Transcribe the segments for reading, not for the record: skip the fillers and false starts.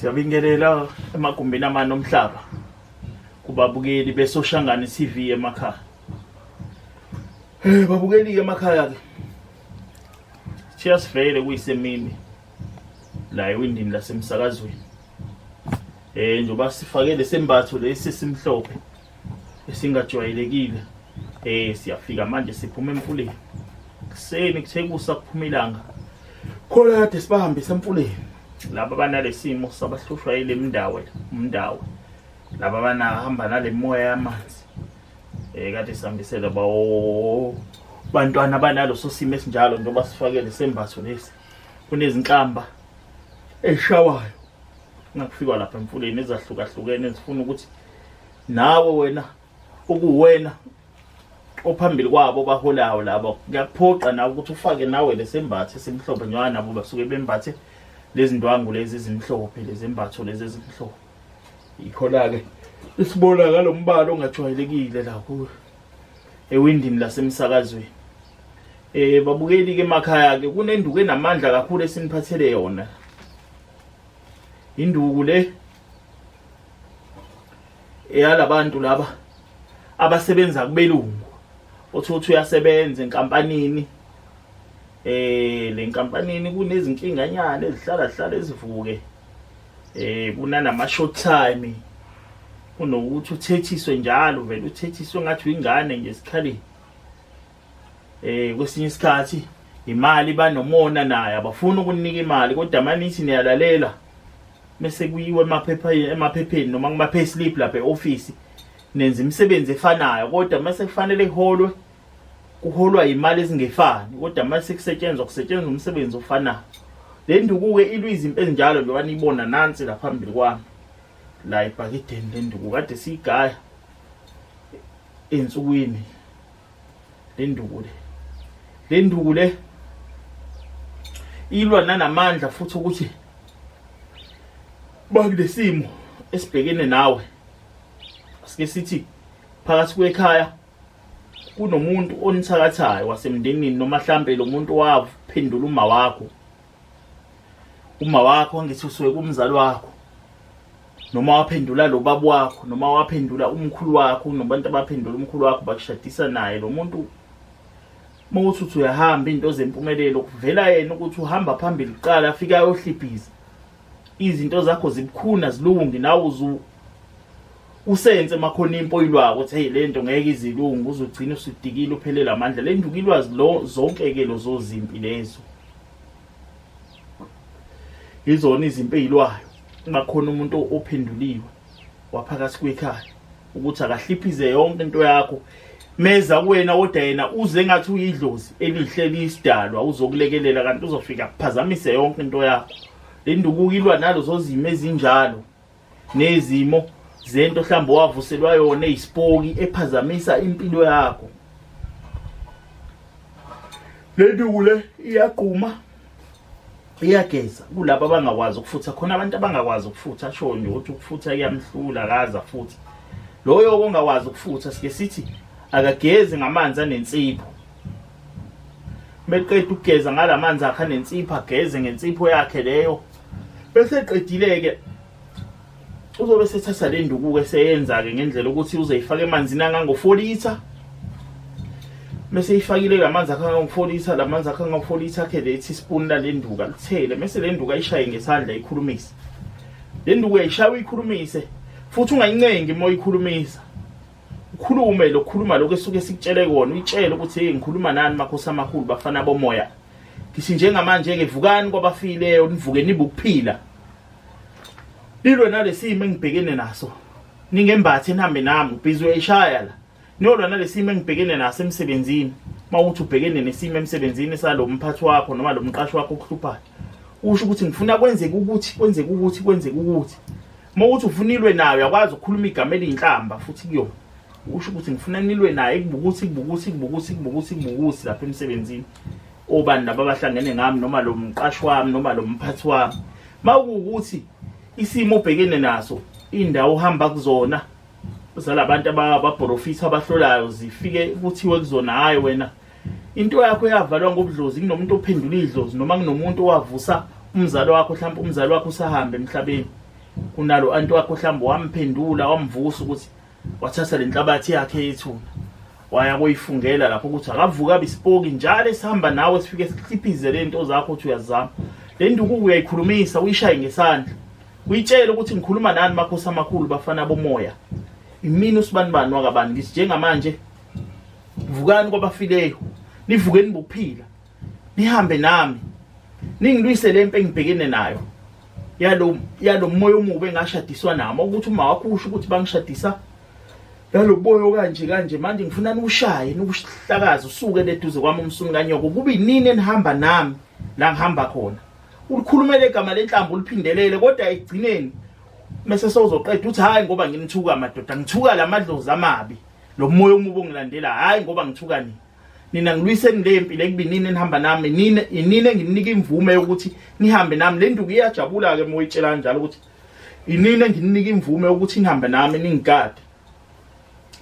Siyabingelela emagumbini amane omhlaba kubabukeli beSoshangane TV emakhaya. Babukeli emakhaya ke. Siyasivele kuyisemini la ewindini lasemsakazweni. Njoba sifakele sembatho lesi simhlophe esingajwayelekile. Siyafika manje siphuma emfuleni. Kuseni kuthekusa kuphuma ilanga. Khona kade sibahambisa emfuleni. Laba banalesimo sabahlushwa ile umndawo. Laba banahamba nale moya yamanzi. Kade sihambisela bantwana banalo sosimo esinjalo njengoba sifakele sembatho lesi. Kunezinhlamba eshawayo. Ngakufika lapha emfuleni ezahlukahlukene ezifuna ukuthi nawe wena okuwena ophambili kwabo baholayo labo ngiyakuphoqa nawe ukuthi ufake nawe lesembatho esimhlophe njengoba nabo basuke bembathe lezi ndwangu lezi ezimhlophe lezi embatho lezi ezimhlophe. Ikhola ke isibona ngalombala ongajwayelekile la ku ewindini lasemsakazweni. Babukeli ke emakhaya ke kunenduku enamandla kakhulu esiniphathele yona. Induku le eyalabantu laba abasebenza kubelungu. Othothi uyasebenza enkampanini. Le nkampanini kunezinkinganyana ezihlala ezivuke. Kunanama short time. Kunokuthi uthethiswe njalo vele uthethiswe ngathi uyingane nje esikhaleni. Kwesinye isikhathi imali banomona naye abafuna ukunika imali kodwa manithi niyalalela bese kuyiwe emaphepheni noma kuma payslip lapha eoffice nenza imisebenzi efanayo kodwa mase kufanele kuholwa imali ezingefani kodwa mase kusetshenzwa umsebenzi ofanayo. Le nduku ke ilwizimpe ezinjalo njengoba nibona nansi la phambili kwami la ebhakideni le nduku kade sigaya ensukwini le nduku le ilwa nanamandla futhi ukuthi bakulesimo esibhekene nawe. Asike sithi phakathi kwekhaya kunomuntu onithakathayo wasemndenini noma mhlambe lo muntu waphendula uma wakho angithi usuke kumzali wakho noma waphendula lo baba wakho noma waphendula umkhulu wakho nobantu abaphendula umkhulu wakho bakushadisa naye lo muntu. Mawuthi uyahamba into zempumelelo kuvela yena ukuthi uhamba phambili kuqala afika ayohliphiza izinto zakho zibukhuna zilungi nawe usenze makhona impoyilwako ukuthi hey lento ngeke izilungu uzogcina usudikile uphelele amandla. Le nduku ilwazi zonke ke lozo zimpi lezo izona izimpi ezilwayo makhona umuntu ophenduliwe waphakathi kwekhaya ukuthi akahliphize yonke into yakho meza kuwena kodwa yena uze ngathi uyidlozi elihle lisidalwa uzokulekelela kanti uzofika kuphazamise yonke into yakho. Le nduku ilwa nalozo zimo ezinjalo nezimo zento mhlawumbe wavuselwa yona ezisipoki ephazamisa impilo yakho. Le nduku le iyaqhuma iyageza kulabo abangakwazi ukufutha. Khona abantu abangakwazi ukufutha asho nje ukuthi ukufutha kuyamhlula kaza futhi loyo ongakwazi ukufutha sike sithi akageze ngamanzi anensipho. Meqeda ukugeza ngalamanzi akha nensipho ageze ngensipho yakhe leyo bese eqedile ke uzobe sethatha le nduku ke seyenza ke ngendlela ukuthi uzeyifaka emanzini angango4 litha. Mase ifakile lamanzi akha ngango4 litha lamanzi akha ngango4 litha ke lethi spoon la le nduku alithele mase le nduku ayishaye ngesandla ikhulumise. Le nduku ayishawe ikhulumise futhi ungayincengi moya ikhulumisa. Ukhulume lokukhuluma lokho esuke sikutshele kona uyitshele ukuthi hey ngikhuluma nani makhosi amakhulu bafana bomoya. Kithi njengamanje ke vukani kwabafileyo nivuke nibukuphila. Lilwe nalesimo engibhekene naso. Ningembathe nihambe nami ubhizi uyishaya la. Niyolwa nalesimo engibhekene naso emsebenzini. Mawuthi ubhekene nesimo emsebenzini salo mphathi wakho noma lo mqashi wakho okuhluphayo. Usho ukuthi ngifuna kwenzeke ukuthi. Mawuthi ufunilwe nawe yakwazi ukukhuluma igama elinhlamba futhi kuyo. Usho ukuthi ngifuna nilwe naye kubukuthi lapha emsebenzini. Obani laba abahlangene ngami noma lo mqashi wami noma lo mphathi wami. Mawukuthi isimo obhekene naso indawo uhamba kuzona uzalabantu ababhorofisa abahlolayo zifike kuthiwe kuzona hayi wena into yakho yavalwa ngobudlozi kunomuntu ophendula idlozi noma kunomuntu owavusa umzali wakho mhlawumbe umzali wakho usahamba emhlabeni kunalo anti wakho mhlawumbe wamphendula wamvusa ukuthi wathatha lenhlabathi yakhe yethuna waya kuyifungela lapho ukuthi akavuka abisipoki njalo esihamba nawe sifike sihliphize lento zakho uthi uyazama le nduku uyayikhulumisa uyishaye ngesandla uyitshela ukuthi ngikhuluma nani makhosi amakhulu bafana bomoya imini usibanibani wakabani ngithi njengamanje vukani kwabafileyo nivukeni bokuphila nihambe nami ningilwise lempe engibhekene nayo yalo moya omubi engashadiswa nami ukuthi uma wakho usho ukuthi bangishadisa yalo boyo kanje manje ngifuna nikushaye nikuhlakaza usuke leduze kwami umsuni kanyoko kube inini enihamba nami la ngihamba khona ulikhulumele igama lenhlamvu uliphindelele kodwa egcineni mase sozoqeda uthi hayi ngoba nginithuka madoda ngithuka lamadlozi amabi lo moya omubi ongilandela hayi ngoba ngithuka nina ngilwise ngilempi lekubinini enihamba nami inini engininika imvume yokuthi nihambe nami le nduku iyajabula ke moyitshela kanjalo ukuthi inini engininika imvume yokuthi nihambe nami ningikade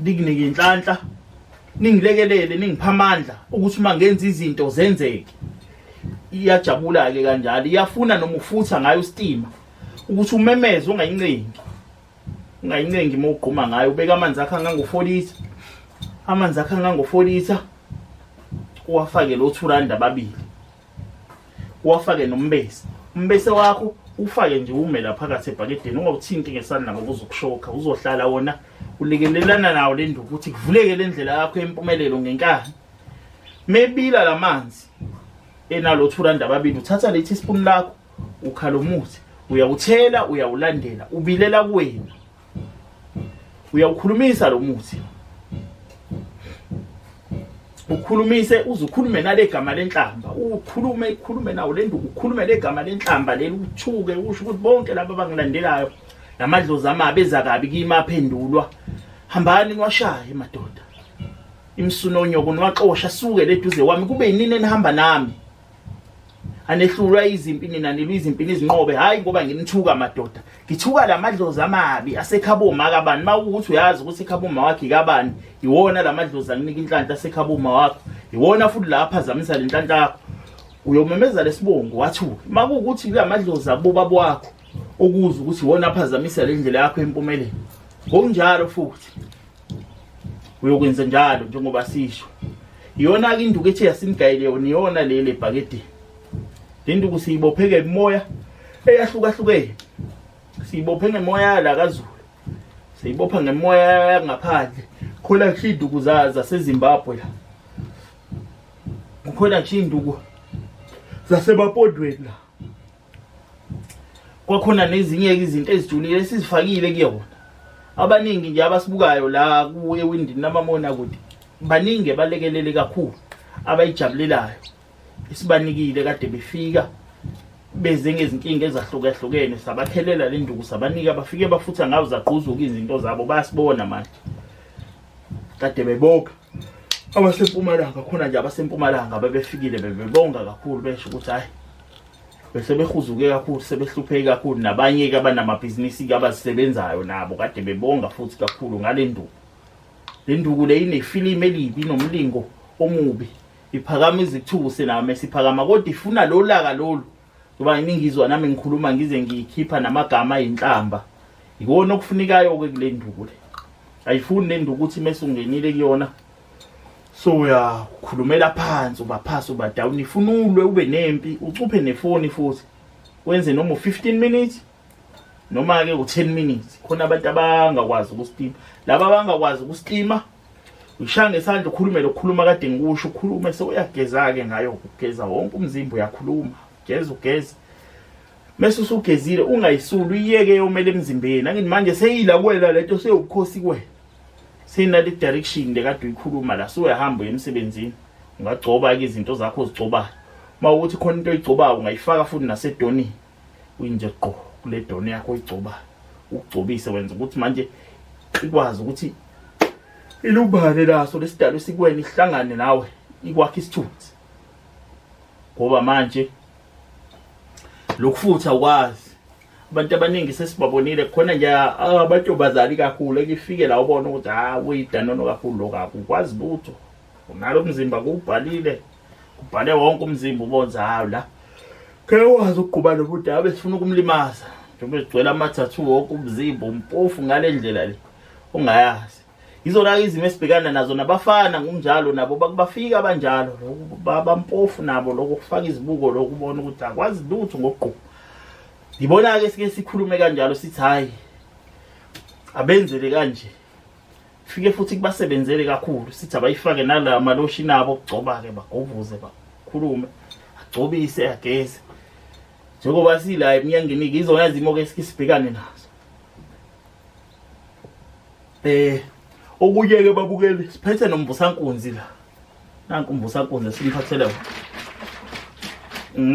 nikunike inhlanhla ningilekelele ningipha amandla ukuthi uma ngenza izinto zenzeke iyajabula ke kanjalo iyafuna noma ufutha ngayo istima ukuthi umemeze ungayincengi uma ugquma ngayo ubeka amanzi akhe angango-4 litha uwafake lo 2 rand ababili uwafake umbese wakho ufake nje ume la phakathi ebhakedeni ungawuthinti ngesandla ngoba uzokushokha uzohlala wona ulekelelana nawo le nduku ukuthi kuvuleke le ndlela yakho yempumelelo ngenkani mebila lamanzi enalo 2 rand ababili uthatha le teaspoon lakho ukhala umuthi uyawuthela uyawulandela ubilela kuwena uyawukhulumisa lo muthi ukhulumise uzukhulume nale gama lenhlamba ukhulume nawo le nduku ukhulume legama lenhlamba leli uthuke usho ukuthi bonke laba abangilandelayo namadlozi amabi ezakabi kimaphendulwa hambani niwashaye madoda imsunonyoko niwaxosha suke leduze wami kube inini enihamba nami anehlulwa izimpi nina nilwa izimpini izinqobe hayi ngoba nginithuka madoda ngithuka lamadlozi amabi asekhaboma kabani mawukuthi uyazi ukuthi ekhaboma wakhe kabani iwona lamadlozi anginika inhlanhla asekhaboma wakho iwona futhi lapha azamisa lenhlanhla yakho uyomemeza lesibongo wathuka makuukuthi lamadlozi abobaba wakho okuza ukuthi iwona aphazamisa le ndlela yakho empumelelo ngokunjalo futhi uyokwenza njalo njengoba sisho iyona ke induku ethi yasinigayile yona iyona lele bhakedeni linduku siyibopheke emoya eyahlukahlukene siyibophe ngemoya la kaZulu siyibopha ngemoya ngaphandle khona induku zaseZimbabwe la kukhona nje induku zasebapondweni la kwakhona nezinye izinto ezijulile sizifakile kuyona abaningi nje abasibukayo la kuye windini namamona kude baningi balekelele kakhulu abayijabulelayo isibanikile kade befika beze ngezinkinga ezahlukahlukene sabakhelela le nduku sabanika bafike bafutha ngawo zaqhuzuka izinto zabo bayasibona manje kade bebonga abasempumalanga khona nje abasempumalanga babefikile bebonga kakhulu besho ukuthi hayi bese behuzuke kakhulu sebehlupheke kakhulu nabanye ke abanamabhizinisi ke abazisebenzayo nabo kade bebonga futhi kakhulu ngale nduku le nduku le inefilimi elibi nomlingo omubi iphakama izithuse nami siphakama kodwa ifuna lo laka lolu ngoba ngingizwa nami ngikhuluma ngize ngikhipha namagama ayinhlamba ikona okufunikayo ke kule nduku le ayifuni le nduku ukuthi mase ungenile kuyona so uyakhulumela phansi ubaphasa uba down ifunulwe ube nempi ucuphe nefoni futhi wenze noma 15 minutes noma ke u10 minutes khona abantu abangakwazi ukustima laba abangakwazi ukustima ushaya ngesandla ukhulume lokukhuluma kade ngikusho ukhulume sewuyageza ke ngayo ukugeza wonke umzimba uyakhuluma ugeza mase usugezile ungayisulu iyeke yomele emzimbeni angithi manje seyila kwela lento seyubukhosi kwena sina le direction lekade uyikhuluma la so uyahamba emsebenzini ungagcoba ke izinto zakho ozigcobayo mawukuthi khona into oyigcobayo ungayifaka futhi nasedonini uyinje qho kule doni yakho oyigcobayo ukugcobise wenza ukuthi manje ikwazi ukuthi ilubhale laso lesidalo sikwena ihlangane nawe ikwakhe isithunzi ngoba manje lokufutha ukwazi abantu abaningi sesibabonile khona nje abantu bazali kakhulu ekifike la ubona ukuthi uyidanono kakhulu lokho ukwazi lutho unalo umzimba kubhalile kubhale wonke umzimba ubonza la ke wazi ukuqhuba lobuda abe sifuna ukumlimaza njengoba sigcwele ama-tattoo wonke umzimba umpofu ngale ndlela le ungayazi. Izona izimo esibhekana nazo nabafana ngokunjalo nabo bakubafika abanjalo bampofu nabo lokho kufaka izibuko lokubona ukuthi akwazi lutho ngokuqhubha. Ngibona ke sike sikhulume kanjalo sithi hayi abenzele kanje. Fike futhi kubasebenzele kakhulu sithi abayifake nala maloshi nabo ukugcoba ke bagovuze bakhulume agcobise ageze. Njengoba sila eminyangeni izona izimo ke sibhekane nazo. Okunye ke babukeli siphethe nomvusankunzi la. Nanku umvusankunzi simphathele wona.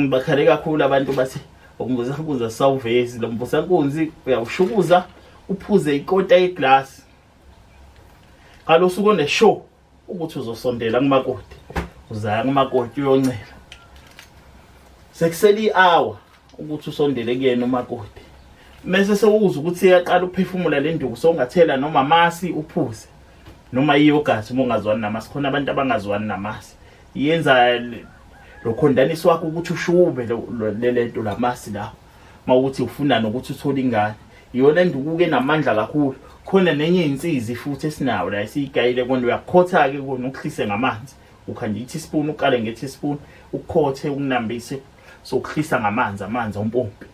Bakhale kakhulu abantu bathi umvusankunzi asawuvezi lo mvusankunzi uyawushukuza uphuze ikota yeglass. Kalosuku ne-show ukuthi uzosondela kumakoti. Uzaya kumakoti uyoncela. Sekuseli hour ukuthi usondele kuyena umakoti. Mase sewuza ukuthi uyaqala uphefumula le nduku songathela noma amasi uphuze. Noma iyogasi uma ungazwani namasi khona abantu abangazwani namasi. Yenza lo khondanisi wakho ukuthi ushube lento lamasi la. Mawukuthi ufuna nokuthi uthole ingane. Iyona nduku ke namandla kakhulu. Khona nenye insizi futhi esinawo la isiyigayile konke uyakhotha ke ukuhlise ngamanzi. Ukhanda i-teaspoon uqale nge-teaspoon ukhothe ukunambise sokuhlisa amanzi ompompi.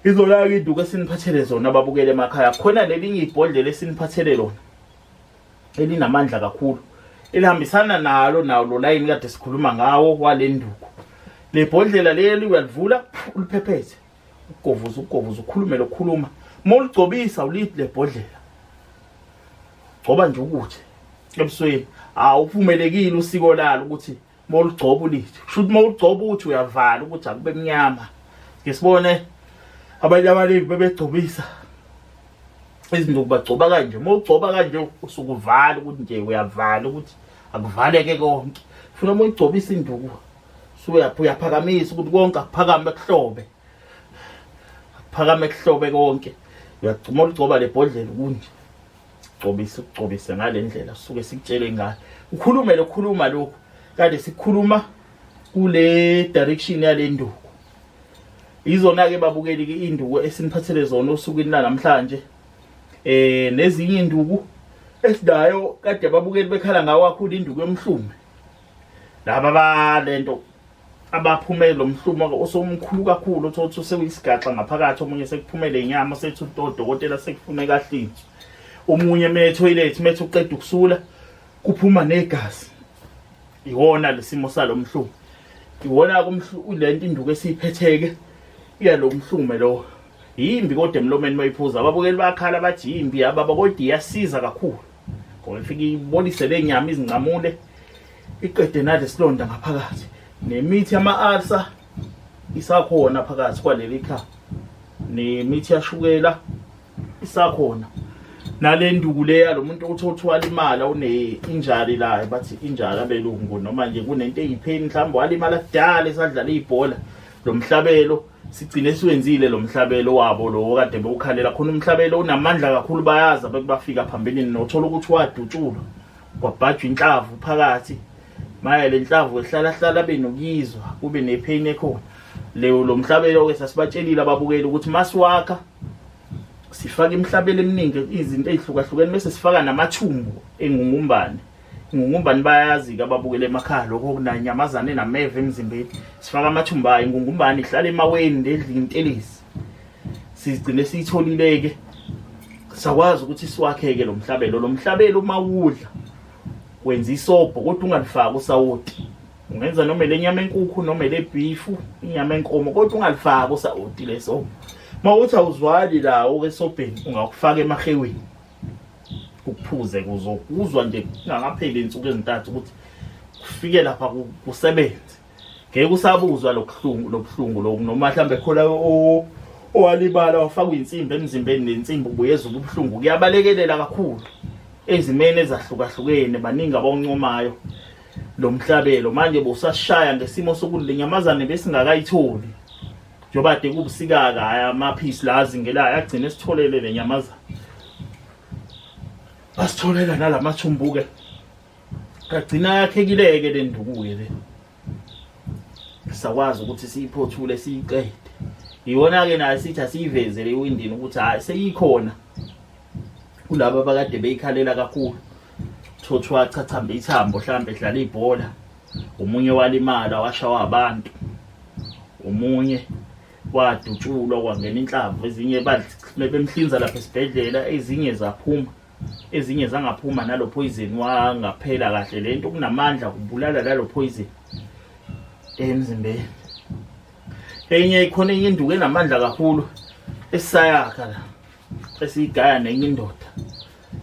Izona ke induku esiniphathele zona ababukele emakhaya. Khona lelinye ibhodlela esiniphathele lona. Elinamandla kakhulu. Elihambisana nalo lo line kade sikhuluma ngawo wale nduku. Le bhodlela leli uyalivula uliphephethe. Ugovuza ukhulume lokukhuluma. Mawuligcobisa ulithi le bhodlela. Gcoba nje ukuthi ebusweni awuvumelekile usiko lalo ukuthi mawuligcoba ulithi. Shuthi mawuligcoba uthi uyavala ukuthi akube emnyama. Ngesibone abanye abaleki bebegcobisa izinto bagcoba kanje. Mawugcoba kanje usukuvala ukuthi nje uyavala ukuthi akuvaleke konke. Funa mawugcobisa induku uyaphakamisa ukuthi konke akuphakame kuhlobe. Akuphakame kuhlobe konke. Uyagcuma uligcoba le bhodlela kunje. Ugcobise ngale ndlela suke sikutshele ngayo. Ukhulume lokukhuluma lokho. Kade sikhuluma kule direction yale nduku. Izona ke babukeli ke induku esiniphathele zona osukwini namhlanje. Nezinye induku esidayo kade babukeli bekhala ngawo kakhulu induku yomhlume. Laba balento abaphumele lo mhlumo osomkhulu kakhulu othothi usewisigaxa ngaphakathi omunye sekuphumele inyama sethu udokotela sekufune kahlinzo. Omunye toilet methe uqeda ukusula kuphuma negazi. Iwona lesimo salo mhlumo. Iwona lento induku esiphetheke iya lo mhlume lo. Yimbi kodwa emlomeni mayiphuza ababukeli bakhala bathi yimbi ababa kodwa iyasiza kakhulu. Ngoba ifika ibonise lenyama izinqamule iqede nale silonda ngaphakathi. Nemithi ama-ulcer isakhona phakathi kwaleli kha. Nemithi yashukela isakhona. Nale nduku leya lo muntu othothi walimala une-injury la bathi injury abelungu noma nje kunento eyipheni mhlawumbe walimala kudala esadlala ibhola. Lo mhlabelo sigcine siwenzile lo mhlabelo wabo lo kade bewukhalela khona umhlabelo unamandla kakhulu bayaza bekubafika phambili nothola ukuthi wadutshulwa kwabhajwa inhlavu phakathi. Maya le nhlavu ehlala benokuyizwa kube nepain ekhona. Lo mhlabelo ke sasibatshelile ababukeli ukuthi masiwakha sifaka imhlabelo eminingi izinto ezihlukahlukene bese sifaka namathumbu engungumbane. Ingungumbane bayazi ke ababukele emakhaya lokho kunanyamazane nameve emzimbeni. Sifaka amathumbu ayo ingungumbane ihlala emaweni ndedla intelisi. Sigcine siyitholileke sakwazi ukuthi siwakheke lo mhlabelo. Lo mhlabelo uma udla wenza isobho kodwa ungalifaki usawoti. Ungenza noma lenyama enkukhu noma lebeef, inyama enkomo kodwa ungalifaki usawoti leso. Mawuthi awuzwali lawo esobheni ungakufaka emaheweni. Ukuphuze kuzokuzwa nje kungapheli insuku ezintathu ukuthi kufike lapha kusebenze. Ngeke usabuzwa lobuhlungu noma mhlambe khona owalibala wafaka insimbi emzimbeni nensimbi ubuyeza ubuhlungu kuyabalekelela kakhulu. Ezimene ezahlukahlukene baningi abawuncomayo lo mhlabelo manje bosashaya ngesimo sokuthi lenyamazane besingakayitholi njoba de kubusikaka amaphisi la azingelayo agcine esitholele lenyamazane asitholela nalamathumbuke kagcina yakhekileke le nduku le sakwazi ukuthi siyiphothule siyiqede Iwona-ke nayo sithi asiyivezele iwindini ukuthi hayi seyikhona kulabo abakade beyikhalela kakhulu. Thothi wachachamba ithambo mhlawumbe edlala ibhola, omunye walimala washawa abantu, omunye wadutshulwa kwangena inhlamvu, ezinye bemhlinza lapha esibhedlela, ezinye zaphuma, ezinye zangaphuma nalo poison wangaphela kahle lento, kunamandla kubulala nalo poison emzimbeni. Enye ikhona enye induku enamandla kakhulu esisayakha la, esiyigaya nenye indoda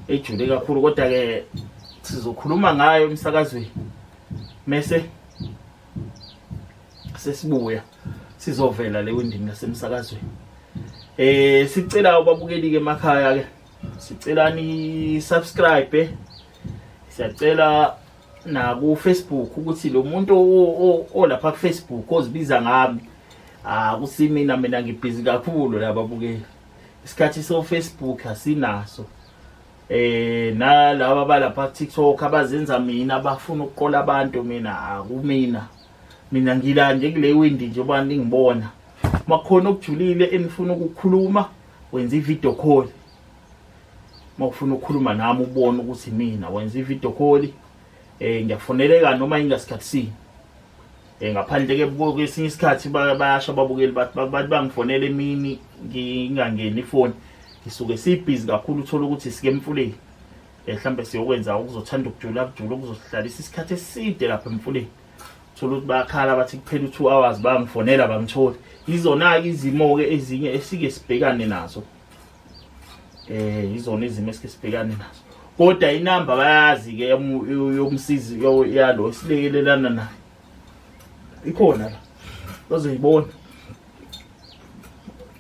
ejule kakhulu, kodwa ke sizokhuluma ngayo emsakazweni mase sesibuya sizovela le windini nasemsakazweni. Sicela ubabukeli ke emakhaya ke, sicela ni subscribe, siyacela na ku Facebook ukuthi lo muntu olapha ku Facebook ozibiza ngami akusimina, mina ngibhizi kakhulu la babukeli, isikhathi so Facebook asinaso. Nalabo abalapha TikTok abazenza mina abafuna ukuqola abantu, mina akumina, mina ngila nje kule windi njengoba ningibona. Makhona okujulile enifuna ukukhuluma, wenza i-video call. Mawufuna ukukhuluma nami ubone ukuthi mina, wenza i-video call, ngiyafoneleka noma ingasikhathini. Ngaphandle ke kwesinye isikhathi bayasho ababukeli bathi bangifonela emini ngingangeni ifoni, ngisuke sibhizi kakhulu, uthola ukuthi sike emfuleni. Mhlambe siyokwenza ukuzothanda ukujula okuzosihlalisa isikhathi eside lapha emfuleni. Uthola ukuthi bayakhala bathi kuphela 2 hours bangifonela bangitholi. Izona ke izimo ke ezinye esike sibhekane nazo. Izona izimo esike sibhekane nazo. Kodwa inamba bayazi ke yomsizi yalo silekelelana naye ikhona la, bazoyibona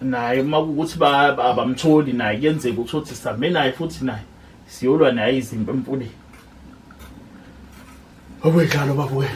naye makuthi abamtholi naye kuyenzeka ukuthi same naye futhi naye siyolwa naye izimpi emfuleni. Awedlalo babuye.